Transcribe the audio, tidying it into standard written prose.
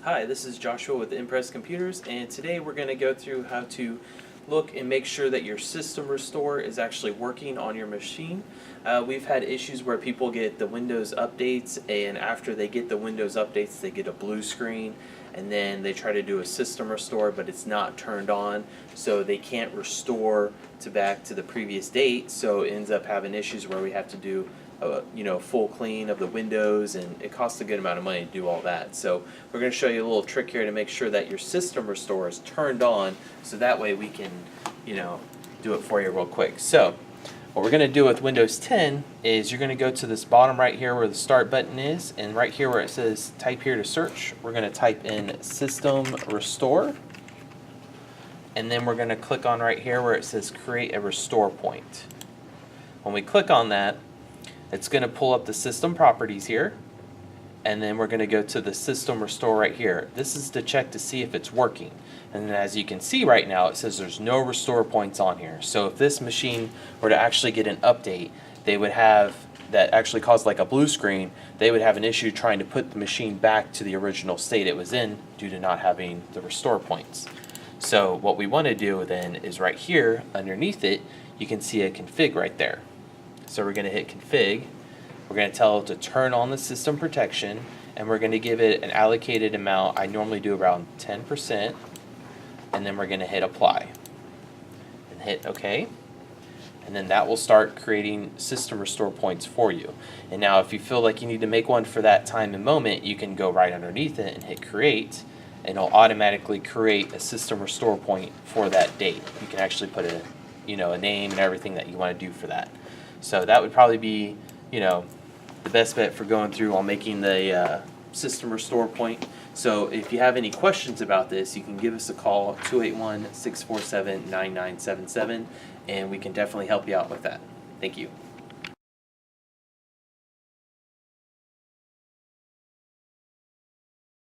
Hi, this is Joshua with Impress Computers, and today we're going to go through how to look and make sure that your system restore is actually working on your machine. We've had issues where people get the Windows updates, and after they get the Windows updates they get a blue screen, and then they try to do a system restore but it's not turned on, so they can't restore back to the previous date, so it ends up having issues where we have to do full clean of the windows, and it costs a good amount of money to do all that. So we're going to show you a little trick here to make sure that your system restore is turned on, so that way we can do it for you real quick. So what we're going to do with Windows 10 is you're going to go to this bottom right here where the start button is, and right here where it says type here to search, we're going to type in system restore, and then we're going to click on right here where it says create a restore point. When we click on that, it's going to pull up the system properties here, and then we're going to go to the system restore right here. This is to check to see if it's working, and as you can see right now it says there's no restore points on here. So if this machine were to actually get an update, they would have that actually caused like a blue screen, they would have an issue trying to put the machine back to the original state it was in due to not having the restore points. So what we want to do then is right here underneath it you can see a config right there. So we're going to hit config, we're going to tell it to turn on the system protection, and we're going to give it an allocated amount. I normally do around 10%, and then we're going to hit apply and hit OK, and then that will start creating system restore points for you. And now if you feel like you need to make one for that time and moment, you can go right underneath it and hit create, and it'll automatically create a system restore point for that date. You can actually put a name and everything that you want to do for that. So that would probably be, the best bet for going through on making the system restore point. So if you have any questions about this, you can give us a call at 281-647-9977, and we can definitely help you out with that. Thank you.